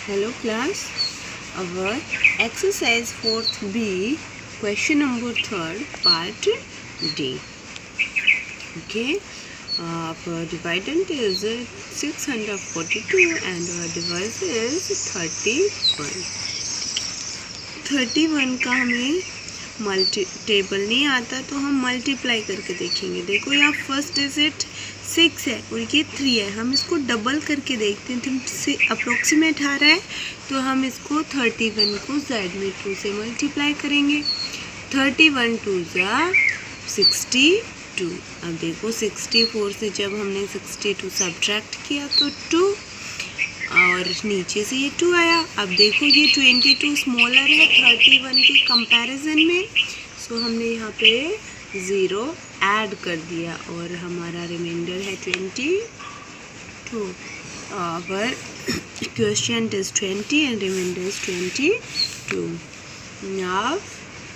Hello class, our exercise 4th B, question number 3rd, part D. Okay, our dividend is 642 and our divisor is 31. 31 का हमें table नहीं आता तो हम multiply करके देखेंगे। देखो यहाँ फर्स्ट डिजिट 6 है और ये 3 है, हम इसको डबल करके देखते हैं। तो से अप्रोक्सीमेट आ रहा है तो हम इसको 31 को z में 2 से मल्टीप्लाई करेंगे। 31 2 ज़ा 62। अब देखो 64 से जब हमने 62 सब्ट्रैक्ट किया तो 2 और नीचे से ये 2 आया। अब देखो ये 22 स्मॉलर है 31 के कंपैरिजन में, सो हमने यहाँ पे 0 ऐड कर दिया और हमारा रिमाइंडर है 22। our quotient is 20 and remainder is 22. Now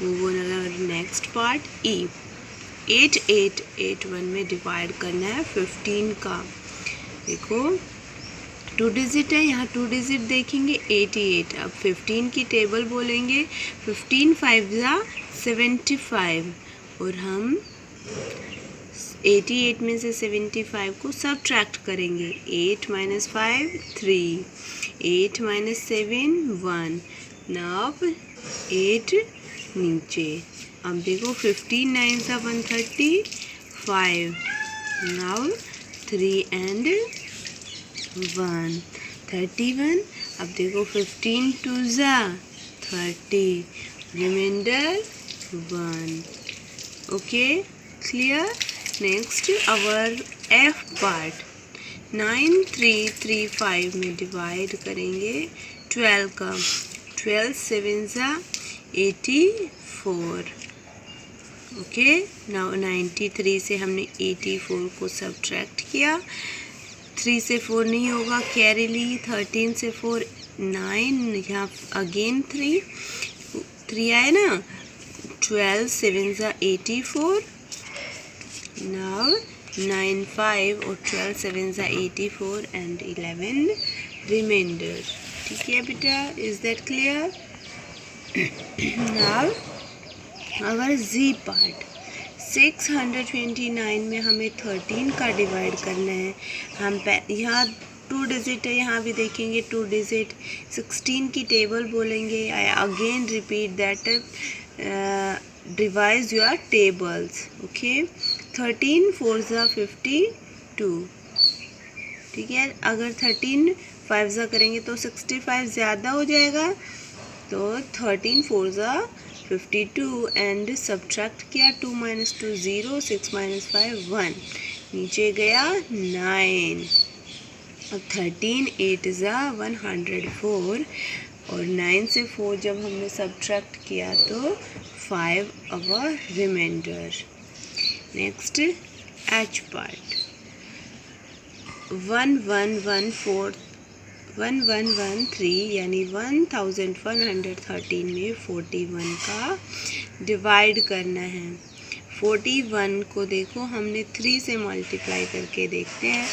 move on our next part E. 8881 में डिवाइड करना है 15 का। देखो 2 डिजिट है, यहाँ 2 डिजिट देखेंगे 88। अब 15 की टेबल बोलेंगे 15 5 ज़ा 75 और हम 88 में से 75 को सब्ट्रैक्ट करेंगे। 8 - 5 3, 8 - 7 1। नाउ 8 नीचे। अब देखो 15 9 ज़ा 135। Now 3 and 1 31। अब देखो 15 2 ज़ा 30, reminder 1। Okay clear. Next our F part 9335 में डिवाइड करेंगे 12 का। 12 7 ज़ा 84। ओके नाउ 93 से हमने 84 को सब्ट्रैक्ट किया। 3 से 4 नहीं होगा, कैरी ली। 13 से 4 9, यहाँ अगेन 3 आए ना। 12 7 ज़ा 84। नाउ 9 5 और 12 7 ज़ा 84 एंड 11 रिमाइंडर। ठीक है बेटा, is that clear. Now our Z part 629 में हमें 13 का डिवाइड करना है। हम यहाँ 2 डिजिट है, यहाँ भी देखेंगे 2 डिजिट। 16 की टेबल बोलेंगे। I again repeat that devise your tables. Okay 13 4 ज़ा 52। ठीक है, अगर 13 5 ज़ा करेंगे तो 65 ज़्यादा हो जाएगा, तो 13 4 ज़ा 52 एंड सब्ट्रैक्ट किया। 2 - 2 0, 6 - 5 1, नीचे गया 9। अब 13 8 ज़ा 104 और 9 से 4 जब हमने सब्ट्रैक्ट किया तो 5 अवर रिमाइंडर। नेक्स्ट H पार्ट 1113 यानी 1113 में 41 का डिवाइड करना है। 41 को देखो हमने 3 से मल्टीप्लाई करके देखते हैं।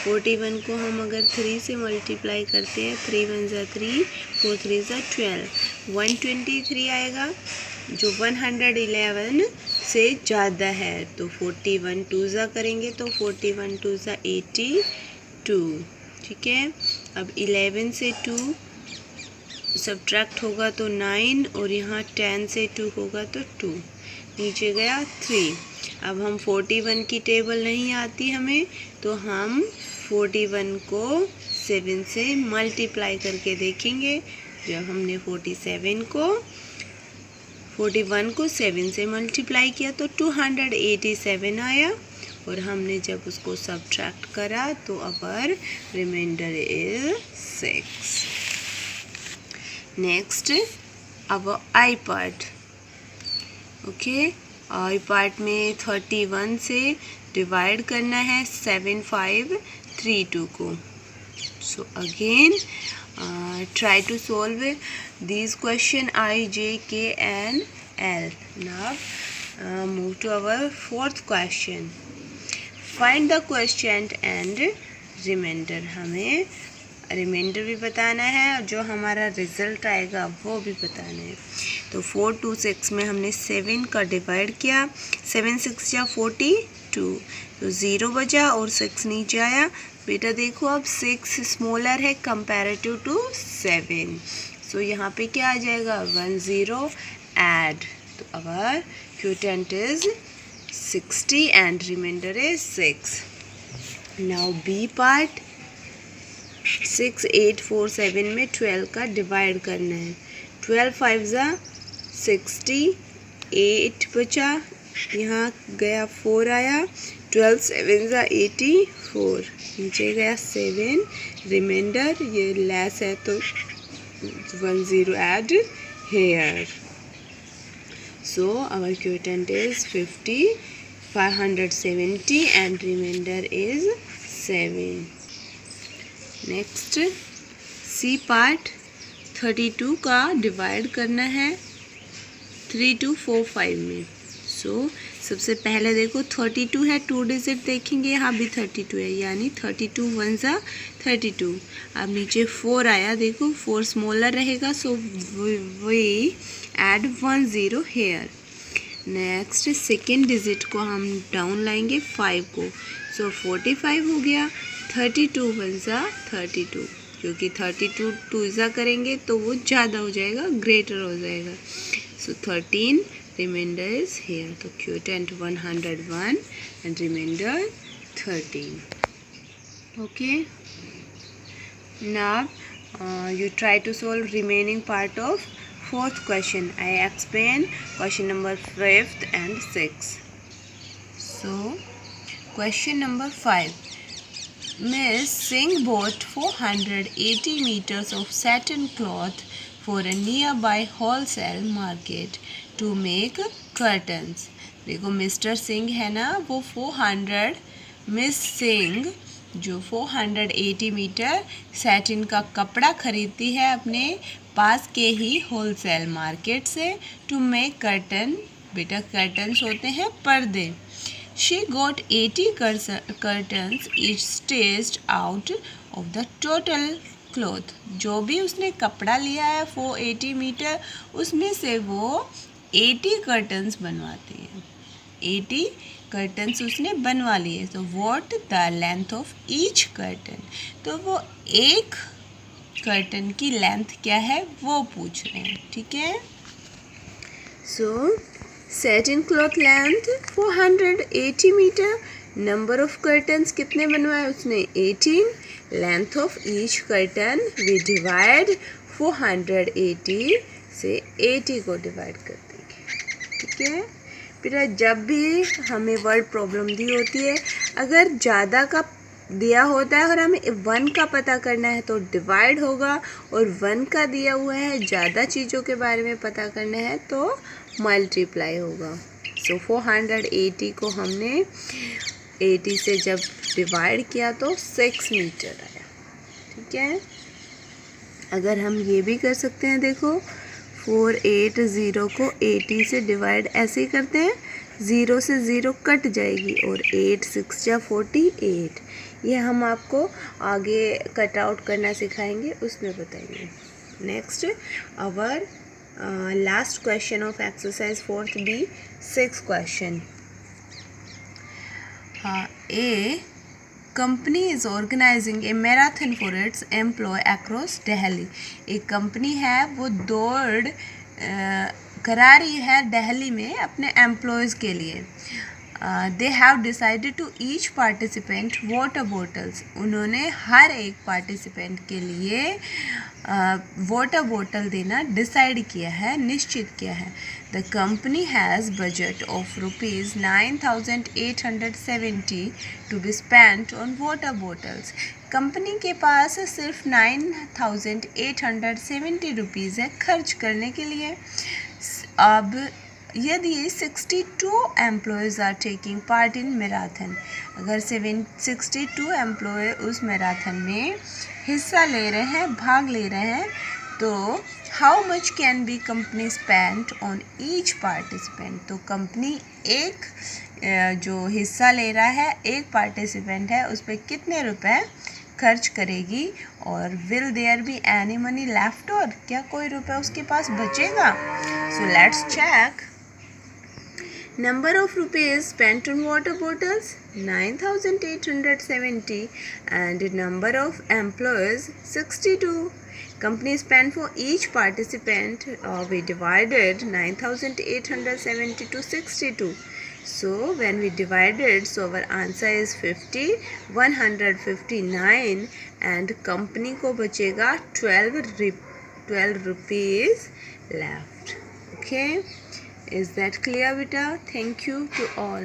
41 को हम अगर 3 से मल्टीप्लाई करते हैं, 3 1 ज़ा 3, 4 3 ज़ा 12, 123 आएगा जो 111 से ज़्यादा है। तो 41 2 ज़ा करेंगे तो 41 2 ज़ा 82। ठीक है, अब 11 से 2 सब्ट्रैक्ट होगा तो 9 और यहाँ 10 से 2 होगा तो 2, नीचे गया 3। अब हम 41 की टेबल नहीं आती हमें, तो हम 41 को 7 से मल्टीप्लाई करके देखेंगे। जब हमने 41 को 7 से मल्टीप्लाई किया तो 287 आया और हमने जब उसको सब्ट्रैक्ट करा तो our remainder is 6। Next our I part. Okay I part में 31 से डिवाइड करना है 7532 को। So again try to solve these question I, J, K and L. Now move to our 4th question. Find the quotient and remainder. हमें reminder भी बताना है और जो हमारा रिज़ल्ट आएगा वो भी बताना है। तो 4 2 6 में हमने 7 का डिवाइड किया, 7 6 या 42, तो 0 बचा और 6 नीचे आया। बेटा देखो अब 6 स्मॉलर है कंपैरेटिव टू 7, सो यहाँ पे क्या आ जाएगा 1 0 ऐड, तो our quotient is 60 and reminder is 6। Now B part, 6 8 4 7 में 12 का डिवाइड करना है। 12 5 ज़ा 60, 8 बचा, यहाँ गया 4 आया, 12 7 ज़ा 84, नीचे गया 7, रिमाइंडर ये लेस है तो 1 0 add here. So our quotient is 50 570 and reminder is 7। Next C part, 32 का डिवाइड करना है 3 2 4 5 में। सो सबसे पहले देखो 32 है, 2 डिजिट देखेंगे, यहाँ भी 32 है, यानी 32 1 ज़ा 32। अब नीचे 4 आया, देखो 4 स्मॉलर रहेगा, so we add 1 0 here. Next second digit को हम डाउन लाएंगे 5 को, सो 45 हो गया। 32 1 ज़ा 32, क्योंकि 32 2 ज़ा करेंगे तो वो ज़्यादा हो जाएगा, ग्रेटर हो जाएगा, सो 13 रिमाइंडर इज हेयर। तो quotient 101 and reminder 13। Okay, now you try to solve remaining part of 4th question. I explain question number 5th and 6th. So question number 5. Miss Singh bought 480 meters of satin cloth for a nearby wholesale market to make curtains. देखो mister Singh है ना, वो 400, miss Singh जो 480 metre satin का कपड़ा खरीदती है अपने पास के ही होलसेल मार्केट से, टू मेक कर्टन, बेटा कर्टन्स होते हैं पर्दे। She got 80 curtains each stitched out of the total cloth. जो भी उसने कपड़ा लिया है 480 मीटर, उसमें से वो 80 कर्टन्स बनवाती है, 80 कर्टन्स उसने बनवा लिए। तो what the length of each curtain, तो वो एक कर्टन की लेंथ क्या है वो पूछ रहे हैं, ठीक है। So satin cloth length 480 metre, number of curtains कितने बनवाए उसने 18, length of each curtain we divide 480 से 80 को डिवाइड कर देंगे, ठीक है। फिर जब भी हमें वर्ड प्रॉब्लम दी होती है, अगर ज़्यादा का दिया होता है और हमें 1 का पता करना है तो डिवाइड होगा, और 1 का दिया हुआ है ज़्यादा चीज़ों के बारे में पता करना है तो मल्टीप्लाई होगा। सो 480 को हमने 80 से जब डिवाइड किया तो 6 मीटर आया, ठीक है। अगर हम ये भी कर सकते हैं, देखो 480 को 80 से डिवाइड ऐसे ही करते हैं, 0 से 0 कट जाएगी और 8 6 या 48, ये हम आपको आगे कट आउट करना सिखाएंगे, उसमें बताएंगे। Next our last question of exercise 4th B, 6th question. A company is organizing a marathon for its employee across Delhi. एक कंपनी है वो दौड़ करा रही है दिल्ली में अपने एम्प्लॉयज़ के लिए। They have decided to each participant water bottles, उन्होंने हर एक पार्टिसिपेंट के लिए वाटर बॉटल देना डिसाइड किया है, निश्चित किया है। The company has budget of ₹9,870 to be spent on water bottles. Company के पास सिर्फ 9,870 रुपीज़ है खर्च करने के लिए। अब यदि 62 employees are taking part in marathon, अगर 62 एम्प्लॉय उस मैराथन में हिस्सा ले रहे हैं, भाग ले रहे हैं, तो how much can be company spend on each participant, तो कंपनी एक जो हिस्सा ले रहा है, एक पार्टिसिपेंट है, उस पर कितने रुपए खर्च करेगी और will there be any money left, और क्या कोई रुपया उसके पास बचेगा? So let's check. Number of rupees spent on water bottles 9,870 and number of employees 62. Company spent for each participant, we divided 9,870 to 62. So when we divided, so our answer is 50, 159 and company को बचेगा 12 rupees left. Okay. Is that clear, beta? Thank you to all.